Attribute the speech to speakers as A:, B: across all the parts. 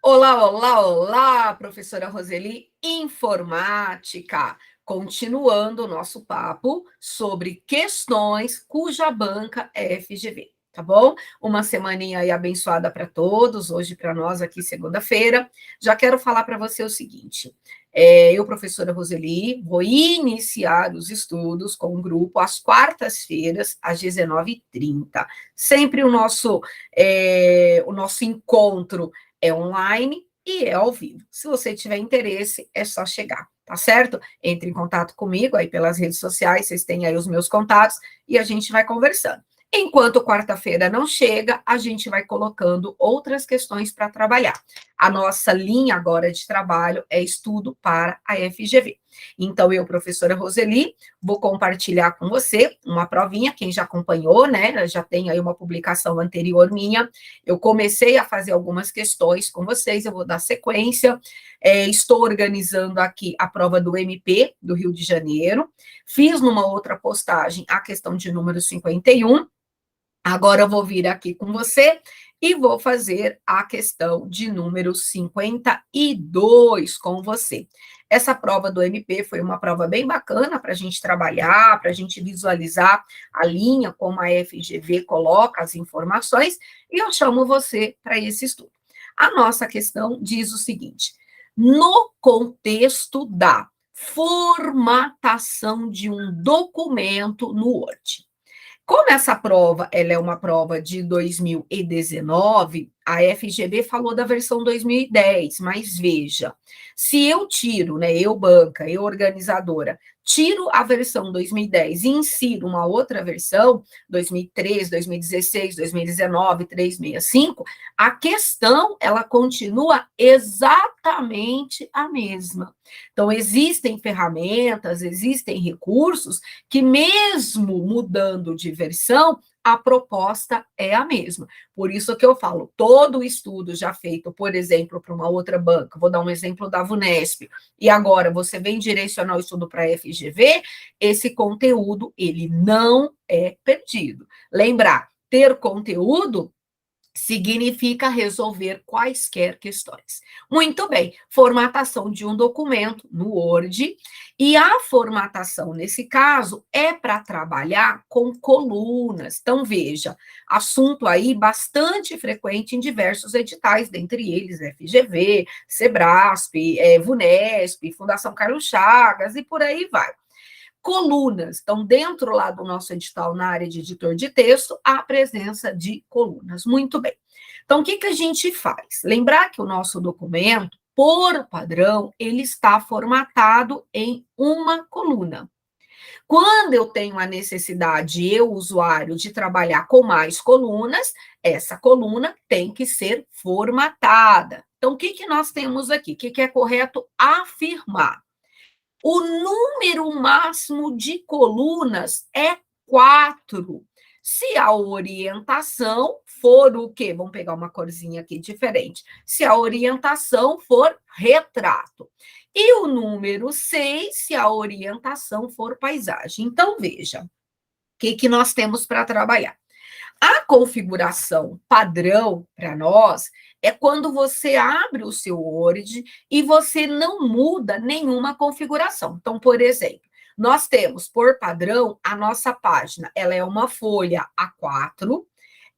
A: Olá, olá, olá, professora Roseli, informática. Continuando o nosso papo sobre questões cuja banca é FGV, tá bom? Uma semaninha aí abençoada para todos, hoje para nós aqui, segunda-feira. Já quero falar para você o seguinte: eu, professora Roseli, vou iniciar os estudos com o grupo às quartas-feiras, às 19h30. Sempre o nosso encontro é online e é ao vivo. Se você tiver interesse, é só chegar, tá certo? Entre em contato comigo aí pelas redes sociais, vocês têm aí os meus contatos e a gente vai conversando. Enquanto quarta-feira não chega, a gente vai colocando outras questões para trabalhar. A nossa linha agora de trabalho é estudo para a FGV. Então, eu, professora Roseli, vou compartilhar com você uma provinha, quem já acompanhou, né? Já tem aí uma publicação anterior minha. Eu comecei a fazer algumas questões com vocês, eu vou dar sequência. Estou organizando aqui a prova do MP do Rio de Janeiro. Fiz numa outra postagem a questão de número 51. Agora eu vou vir aqui com você e vou fazer a questão de número 52 com você. Essa prova do MP foi uma prova bem bacana para a gente trabalhar, para a gente visualizar a linha, como a FGV coloca as informações, e eu chamo você para esse estudo. A nossa questão diz o seguinte: no contexto da formatação de um documento no Word. Como essa prova ela é uma prova de 2019, a FGV falou da versão 2010, mas veja, se eu tiro, né, eu banca, eu organizadora, tiro a versão 2010 e insiro uma outra versão, 2013, 2016, 2019, 365, a questão ela continua exatamente a mesma. Então, existem ferramentas, existem recursos que, mesmo mudando de versão, a proposta é a mesma. Por isso que eu falo, todo o estudo já feito, por exemplo, para uma outra banca, vou dar um exemplo da VUNESP, e agora você vem direcionar o estudo para a FGV, esse conteúdo, ele não é perdido. Lembrar, ter conteúdo significa resolver quaisquer questões. Muito bem, formatação de um documento no Word, e a formatação, nesse caso, é para trabalhar com colunas. Então, veja, assunto aí bastante frequente em diversos editais, dentre eles FGV, Sebrasp, VUNESP, Fundação Carlos Chagas, e por aí vai. Colunas. Então, dentro lá do nosso edital, na área de editor de texto, há a presença de colunas. Muito bem. Então, o que, que a gente faz? Lembrar que o nosso documento, por padrão, ele está formatado em uma coluna. Quando eu tenho a necessidade, eu, usuário, de trabalhar com mais colunas, essa coluna tem que ser formatada. Então, o que, que nós temos aqui? O que, que é correto afirmar? O número máximo de colunas é 4. Se a orientação for o quê? Vamos pegar uma corzinha aqui diferente. Se a orientação for retrato. E o número 6, se a orientação for paisagem. Então, veja, o que nós temos para trabalhar? A configuração padrão para nós é quando você abre o seu Word e você não muda nenhuma configuração. Então, por exemplo, nós temos por padrão a nossa página, ela é uma folha A4.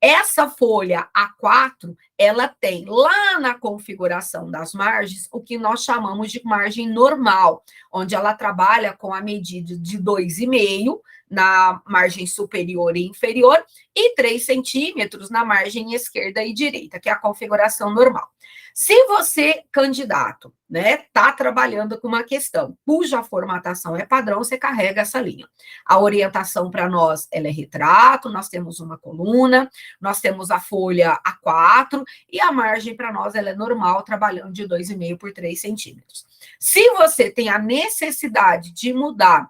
A: Essa folha A4, ela tem lá na configuração das margens o que nós chamamos de margem normal, onde ela trabalha com a medida de 2,5 na margem superior e inferior e 3 centímetros na margem esquerda e direita, que é a configuração normal. Se você, candidato, né, está trabalhando com uma questão cuja formatação é padrão, você carrega essa linha. A orientação para nós, ela é retrato, nós temos uma coluna, nós temos a folha A4 e a margem para nós ela é normal, trabalhando de 2,5 por 3 centímetros. Se você tem a necessidade de mudar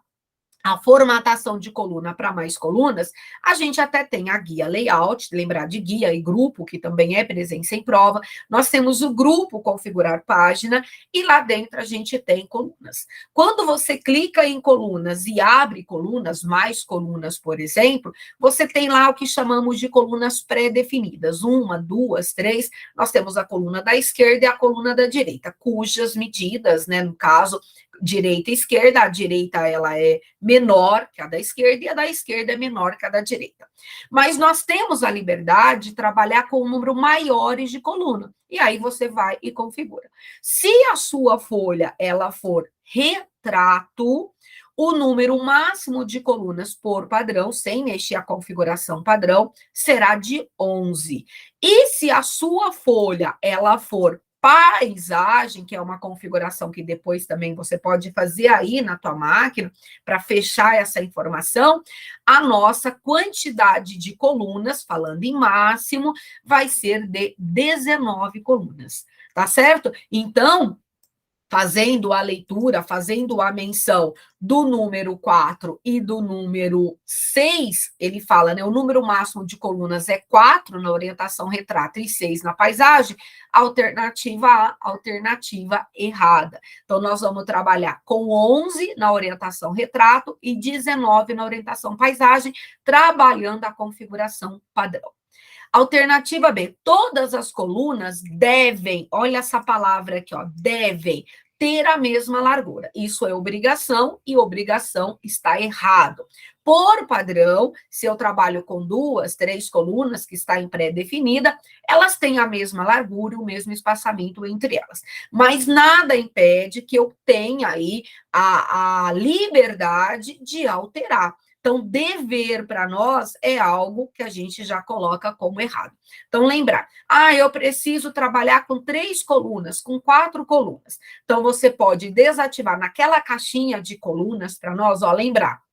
A: a formatação de coluna para mais colunas, a gente até tem a guia layout, lembrar de guia e grupo, que também é presença em prova. Nós temos o grupo configurar página e lá dentro a gente tem colunas. Quando você clica em colunas e abre colunas, mais colunas, por exemplo, você tem lá o que chamamos de colunas pré-definidas, 1, 2, 3. Nós temos a coluna da esquerda e a coluna da direita, cujas medidas, né, no caso, direita e esquerda, a direita ela é menor que a da esquerda e a da esquerda é menor que a da direita. Mas nós temos a liberdade de trabalhar com um número maiores de coluna. E aí você vai e configura. Se a sua folha ela for retrato, o número máximo de colunas por padrão, sem mexer a configuração padrão, será de 11. E se a sua folha ela for paisagem, que é uma configuração que depois também você pode fazer aí na tua máquina, para fechar essa informação, a nossa quantidade de colunas, falando em máximo, vai ser de 19 colunas, tá certo? Então, fazendo a leitura, fazendo a menção do número 4 e do número 6, ele fala, né, o número máximo de colunas é 4 na orientação retrato e 6 na paisagem, alternativa A, alternativa errada. Então, nós vamos trabalhar com 11 na orientação retrato e 19 na orientação paisagem, trabalhando a configuração padrão. Alternativa B, todas as colunas devem, olha essa palavra aqui, ó, devem ter a mesma largura. Isso é obrigação e obrigação está errado. Por padrão, se eu trabalho com 2, 3 colunas, que está em pré-definida, elas têm a mesma largura e o mesmo espaçamento entre elas. Mas nada impede que eu tenha aí a liberdade de alterar. Então, dever para nós é algo que a gente já coloca como errado. Então, lembrar, eu preciso trabalhar com 3 colunas, com 4 colunas. Então, você pode desativar naquela caixinha de colunas para nós, ó, lembrar.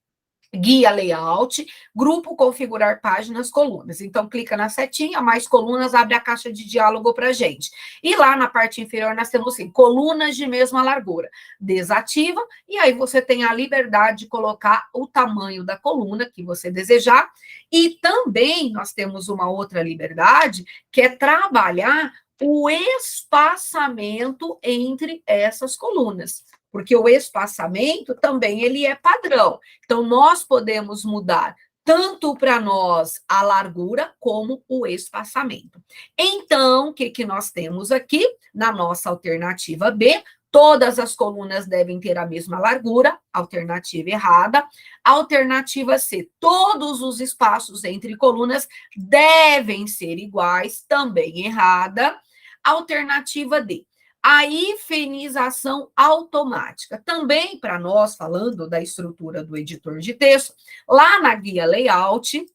A: Guia layout, grupo configurar páginas, colunas. Então, clica na setinha, mais colunas, abre a caixa de diálogo para a gente. E lá na parte inferior nós temos assim, colunas de mesma largura. Desativa, e aí você tem a liberdade de colocar o tamanho da coluna que você desejar. E também nós temos uma outra liberdade, que é trabalhar o espaçamento entre essas colunas, porque o espaçamento também ele é padrão. Então, nós podemos mudar tanto para nós a largura como o espaçamento. Então, o que nós temos aqui na nossa alternativa B? Todas as colunas devem ter a mesma largura, alternativa errada. Alternativa C, todos os espaços entre colunas devem ser iguais, também errada. Alternativa D, a hifenização automática. Também para nós, falando da estrutura do editor de texto, lá na guia layout,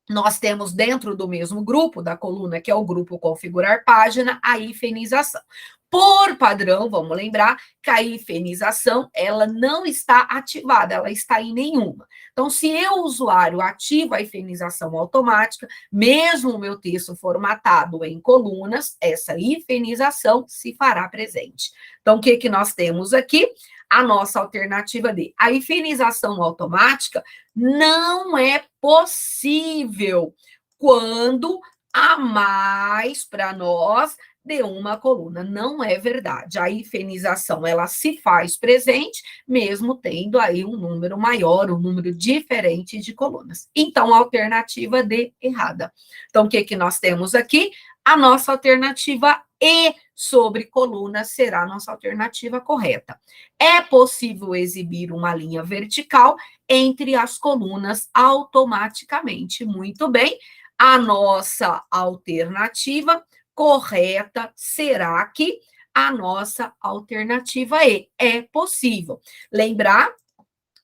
A: nós temos dentro do mesmo grupo, da coluna, que é o grupo configurar página, a hifenização. Por padrão, vamos lembrar que a hifenização, ela não está ativada, ela está em nenhuma. Então, se eu, usuário, ativo a hifenização automática, mesmo o meu texto formatado em colunas, essa hifenização se fará presente. Então, o que nós temos aqui? A nossa alternativa D. A hifenização automática não é possível quando há mais para nós de uma coluna. Não é verdade. A hifenização, ela se faz presente, mesmo tendo aí um número maior, um número diferente de colunas. Então, a alternativa D, errada. Então, o que nós temos aqui? A nossa alternativa E sobre coluna será a nossa alternativa correta. É possível exibir uma linha vertical entre as colunas automaticamente. Muito bem. A nossa alternativa correta será aqui a nossa alternativa E. É possível. Lembrar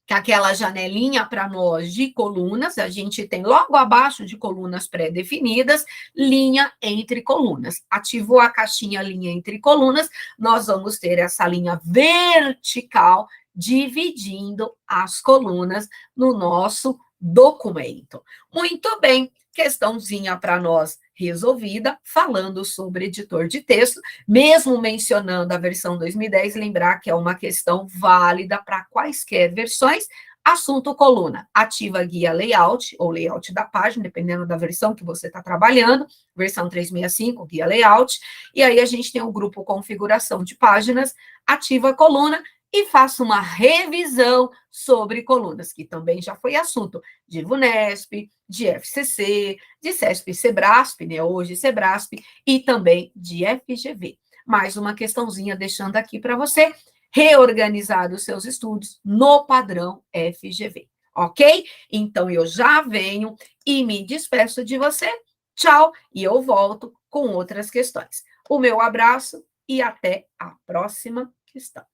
A: que aquela janelinha para nós de colunas, a gente tem logo abaixo de colunas pré-definidas, linha entre colunas. Ativou a caixinha linha entre colunas, nós vamos ter essa linha vertical dividindo as colunas no nosso documento. Muito bem, questãozinha para nós resolvida, falando sobre editor de texto, mesmo mencionando a versão 2010, lembrar que é uma questão válida para quaisquer versões, Assunto coluna, ativa guia layout, ou layout da página, dependendo da versão que você está trabalhando, versão 365, guia layout, e aí a gente tem o grupo configuração de páginas, ativa coluna, e faço uma revisão sobre colunas, que também já foi assunto de VUNESP, de FCC, de CESP e Sebrasp, né, hoje Sebrasp, e também de FGV. Mais uma questãozinha deixando aqui para você, reorganizar os seus estudos no padrão FGV, ok? Então, eu já venho e me despeço de você. Tchau, e eu volto com outras questões. O meu abraço e até a próxima questão.